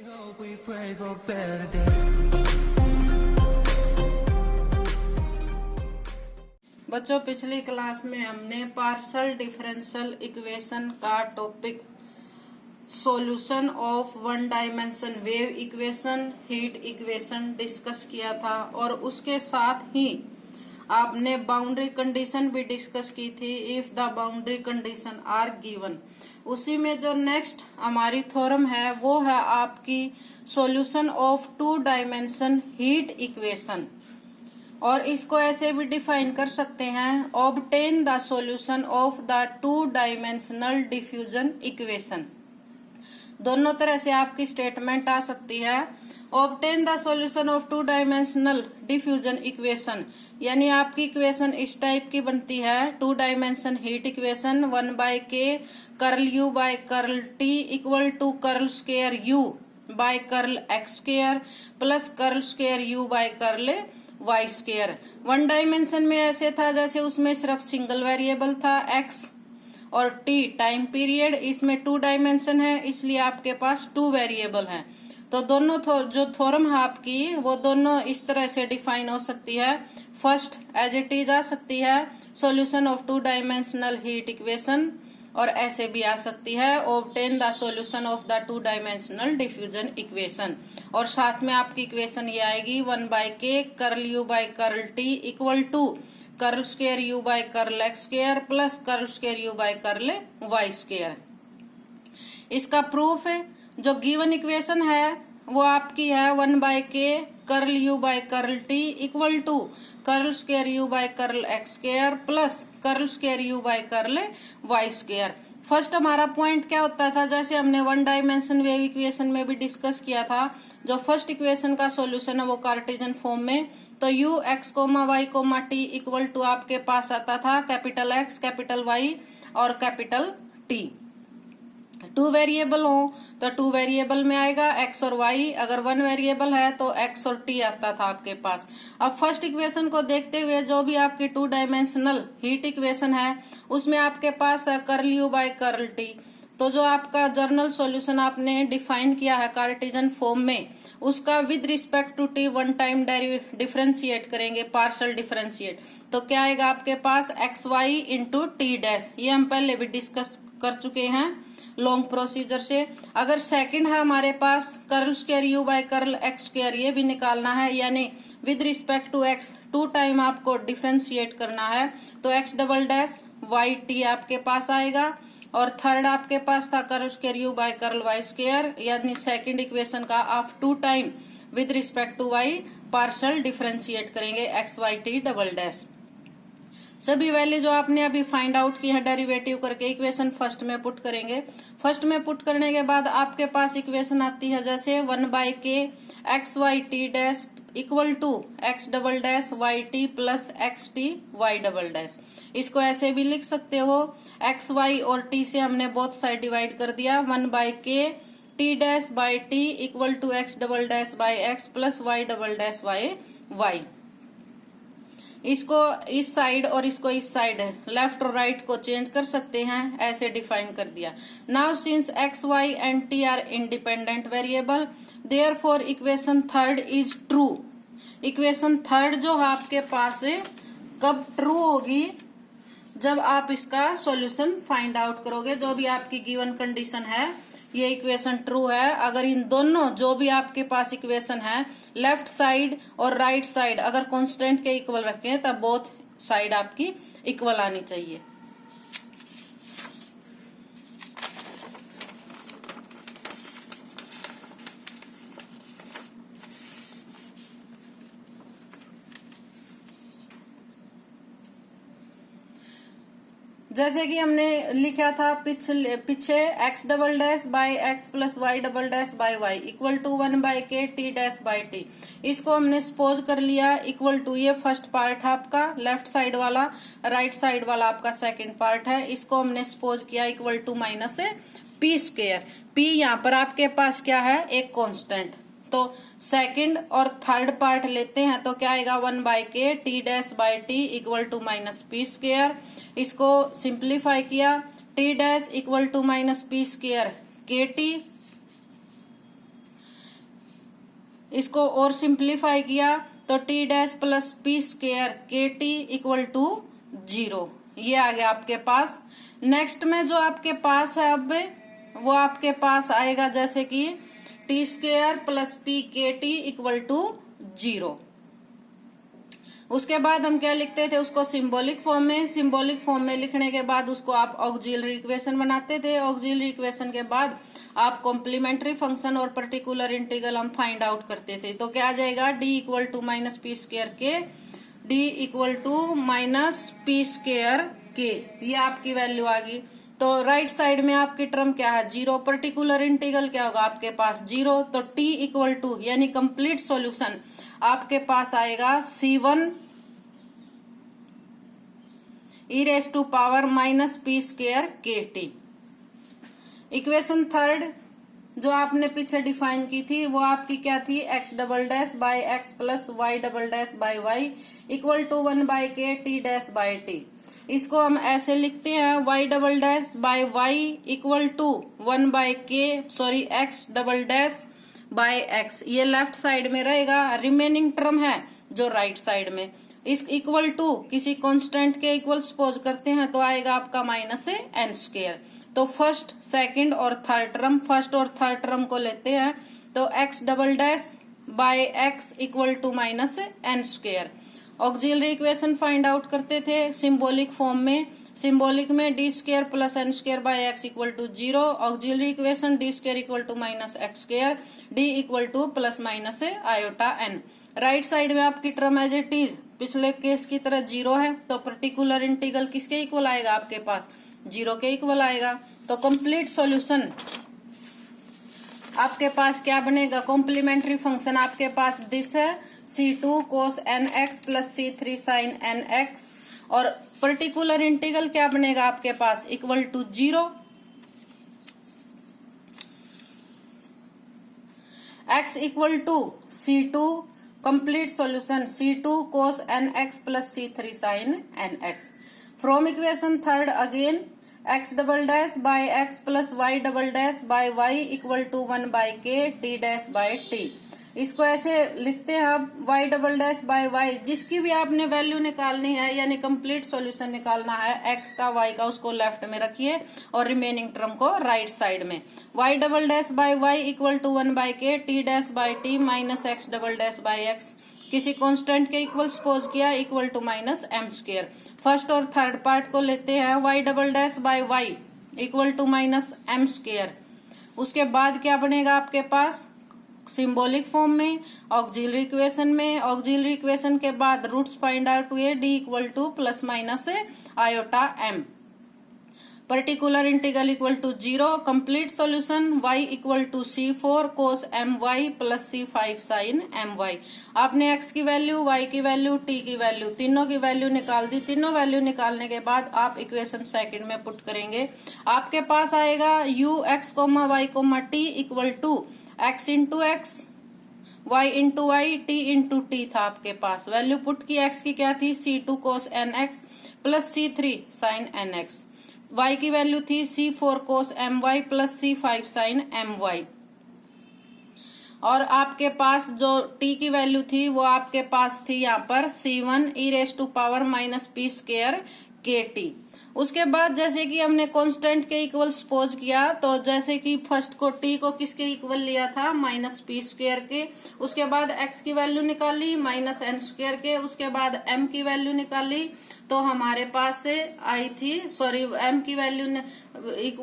बच्चों, पिछली क्लास में हमने पार्शियल डिफरेंशियल इक्वेशन का topic solution of one dimension wave equation, heat equation discuss किया था और उसके साथ ही आपने बाउंड्री कंडीशन भी डिस्कस की थी, if the boundary condition are given. उसी में जो नेक्स्ट हमारी थ्योरम है वो है आपकी solution of two dimension heat equation, और इसको ऐसे भी डिफाइन कर सकते हैं, obtain the solution of the two dimensional diffusion equation. दोनों तरह से आपकी स्टेटमेंट आ सकती है। Obtain the solution of two dimensional diffusion equation, यानी आपकी इक्वेशन इस टाइप की बनती है, two dimension heat equation 1/k curl u by curl t equal to curl square u by curl x square plus curl square u by curl y square. One dimension में ऐसे था जैसे उसमें सिर्फ सिंगल वेरिएबल था x और t time period, इसमें two dimension है इसलिए आपके पास टू वेरिएबल हैं। तो दोनों जो थ्योरम है आपकी वो दोनों इस तरह से डिफाइन हो सकती है। फर्स्ट एज इट इज आ सकती है solution of two dimensional heat equation, और ऐसे भी आ सकती है obtain the solution of the two dimensional diffusion equation, और साथ में आपकी इक्वेशन ये आएगी 1/k curl u by curl t equal to curl square u by curl x square plus curl square u by curl y square. इसका proof है, जो given equation है वो आपकी है 1/k curl u by curl t equal to curl square u by curl x square plus curl square u by curl y square. First हमारा point क्या होता था, जैसे हमने वन डायमेंशन वेव इक्वेशन में भी डिस्कस किया था, जो फर्स्ट इक्वेशन का सॉल्यूशन है वो कार्टेशियन फॉर्म में, तो u x, y, t equal to आपके पास आता था कैपिटल X, कैपिटल Y और कैपिटल T। टू वेरिएबल हो तो टू वेरिएबल में आएगा x और y, अगर वन वेरिएबल है तो x और t आता था आपके पास। अब फर्स्ट इक्वेशन को देखते हुए जो भी आपकी टू डायमेंशनल हीट इक्वेशन है उसमें आपके पास है curl u by curl t। तो जो आपका जर्नल सॉल्यूशन आपने डिफाइन किया है कार्टेशियन फॉर्म में, उसका with respect to t one time differentiate करेंगे, पार्शियल डिफरेंशिएट, तो क्या आएगा आपके पास xy इंटू टी डैश। ये हम पहले भी डिस्कस कर चुके हैं लॉन्ग प्रोसीजर से। अगर सेकंड है हमारे पास curl square u by curl x square, ये भी निकालना है, यानी with respect to x two time आपको डिफरेंशिएट करना है, तो x double dash y t आपके पास आएगा। और थर्ड आपके पास था curl square u by curl y square, यानी सेकंड इक्वेशन का आप two time with respect to y partial differentiate करेंगे x y t double dash. सभी वैल्यू जो आपने अभी फाइंड आउट की है डेरिवेटिव करके इक्वेशन फर्स्ट में पुट करेंगे। फर्स्ट में पुट करने के बाद आपके पास इक्वेशन आती है जैसे 1/k x y t dash equal to x double dash y t plus x t y double dash. इसको ऐसे भी लिख सकते हो, x y और t से हमने बोथ साइड डिवाइड कर दिया, 1/k t dash by t equal to x double dash by x plus y double dash by y। इसको इस साइड और इसको इस साइड लेफ्ट और राइट को चेंज कर सकते हैं, ऐसे डिफाइन कर दिया। Now since x y and t are independent variable, therefore equation third is true. Equation third जो है आपके पास कब ट्रू होगी, जब आप इसका सॉल्यूशन फाइंड आउट करोगे। जो भी आपकी गिवन कंडीशन है ये इक्वेशन ट्रू है अगर इन दोनों जो भी आपके पास इक्वेशन है लेफ्ट साइड और राइट साइड अगर कांस्टेंट के इक्वल रखें, तब बोथ साइड आपकी इक्वल आनी चाहिए। जैसे कि हमने लिखा था पीछे x double dash by x plus y double dash by y equal to 1/k t dash by t। इसको हमने सपोज कर लिया इक्वल टू, ये फर्स्ट पार्ट है आपका लेफ्ट साइड वाला, राइट साइड वाला आपका सेकंड पार्ट है। इसको हमने सपोज किया equal to minus p square. p यहाँ पर आपके पास क्या है, एक कांस्टेंट, तो सेकंड और थर्ड पार्ट लेते हैं तो क्या आएगा 1/k t dash by t equal to minus p square. इसको सिंप्लीफाई किया, t dash equal to minus p square kt इसको और सिंप्लीफाई किया तो T dash plus P square K T equal to 0, ये आ गया आपके पास। नेक्स्ट में जो आपके पास है अब वो आपके पास आएगा जैसे कि टी स्क्वायर प्लस पी के टी इक्वल टू 0। उसके बाद हम क्या लिखते थे उसको सिंबॉलिक फॉर्म में। सिंबॉलिक फॉर्म में लिखने के बाद उसको आप ऑक्सिलरी इक्वेशन बनाते थे। ऑक्सिलरी इक्वेशन के बाद आप कॉम्प्लीमेंट्री फंक्शन और पर्टिकुलर इंटीग्रल हम फाइंड आउट करते थे। तो क्या आ जाएगा D equal to minus P square k, D equal to minus P square k, ये आपकी वैल्यू आ गई। तो राइट साइड में आपकी टर्म क्या है 0, पर्टिकुलर इंटीग्रल क्या होगा आपके पास 0, तो t इक्वल टू यानी कंप्लीट सॉल्यूशन आपके पास आएगा C1 e raise to power minus P square K T. Equation third जो आपने पीछे डिफाइन की थी वो आपकी क्या थी x double dash by x plus y double dash by y equal to 1 by k t dash by t. इसको हम ऐसे लिखते हैं y double dash by y equal to 1 by k sorry x double dash by x, ये left side में रहेगा। Remaining term है जो राइट साइड में, इस इक्वल टू किसी कांस्टेंट के इक्वल सपोज करते हैं तो आएगा आपका माइनस एन स्क्वायर। तो फर्स्ट सेकंड और थर्ड टर्म, फर्स्ट और थर्ड टर्म को लेते हैं तो x double dash by X equal to minus N square. Auxiliary equation find out करते थे सिंबॉलिक फॉर्म में। सिंबॉलिक में D square plus N square by X equal to 0। Auxiliary equation D square equal to minus X square, D equal to plus minus iota N. Right side में आपकी term as it is पिछले case की तरह 0 है, तो particular integral किसके equal आएगा आपके पास 0 के इक्वल आएगा। तो कंप्लीट सॉल्यूशन आपके पास क्या बनेगा, कॉम्प्लीमेंट्री फंक्शन आपके पास दिस है C2 cos nx plus C3 sin nx, और पर्टिकुलर इंटीग्रल क्या बनेगा आपके पास equal to 0। x equal to C2 complete solution C2 cos nx plus C3 sin nx। From equation third again x double dash by x plus y double dash by y equal to 1 by k t dash by t. इसको ऐसे लिखते हैं आप y double dash by y, जिसकी भी आपने value निकालनी है यानी कंप्लीट सॉल्यूशन निकालना है x का y का, उसको लेफ्ट में रखिए और रिमेनिंग टर्म को राइट साइड में। y double dash by y equal to 1 by k t dash by t minus x double dash by x, किसी कांस्टेंट के इक्वल सपोज किया equal to minus m square. First और third part को लेते हैं y double dash by y equal to minus m square. उसके बाद क्या बनेगा आपके पास सिंबॉलिक फॉर्म में ऑक्सिलरी इक्वेशन में। ऑक्सिलरी इक्वेशन के बाद रूट्स फाइंड आउट हुए D equal to plus minus iota M. Particular integral equal to 0। Complete solution y equal to C4 cos my plus C5 sin my। आपने x की value, y की value, t की value, तीनों की value निकाल दी। तीनों value निकालने के बाद आप इक्वेशन सेकंड में पुट करेंगे, आपके पास आएगा ux, y, t equal to x into X, y into Y, t into T था आपके पास। वैल्यू पुट की x की क्या थी C2 cos nx plus C3 sin nx, y की वैल्यू थी C4 cos my plus C5 sin my, और आपके पास जो t की वैल्यू थी वो आपके पास थी यहाँ पर C1 e raise to power minus P square K T. उसके बाद जैसे कि हमने कांस्टेंट के इक्वल सपोज किया, तो जैसे कि फर्स्ट को t को किसके इक्वल लिया था माइनस पी स्क्वायर के, उसके बाद x की वैल्यू निकाली माइनस एन स्क्वायर के, उसके बाद m की वैल्यू निकाली तो हमारे पास से आई थी सॉरी m की वैल्यू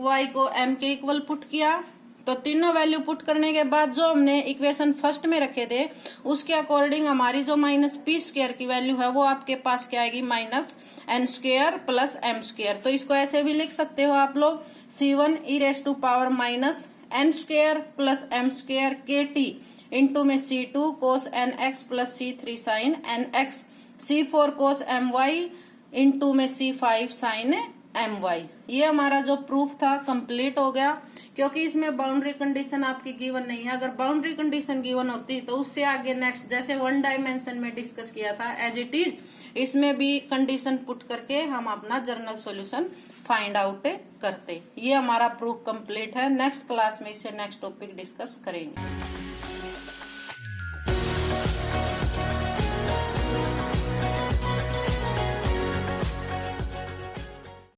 y को m के इक्वल पुट किया। तो तीनों वैल्यू पुट करने के बाद जो हमने इक्वेशन फर्स्ट में रखे थे उसके अकॉर्डिंग हमारी जो माइनस पी स्क्वायर की वैल्यू है वो आपके पास क्या आएगी minus N square plus M square. तो इसको ऐसे भी लिख सकते हो आप लोग C1 e raise to power minus N square plus M square K T into में C2 cos nx plus C3 sin nx, C4 cos my into में C5 sin my। ये हमारा जो प्रूफ था कंप्लीट हो गया, क्योंकि इसमें बाउंड्री कंडीशन आपकी गिवन नहीं है। अगर बाउंड्री कंडीशन गिवन होती तो उससे आगे नेक्स्ट जैसे 1 डायमेंशन में डिस्कस किया था एज इट इज इसमें भी कंडीशन पुट करके हम अपना जनरल सॉल्यूशन फाइंड आउट करते। ये हमारा प्रूफ कंप्लीट है। नेक्स्ट क्लास में इससे नेक्स्ट टॉपिक डिस्कस करेंगे।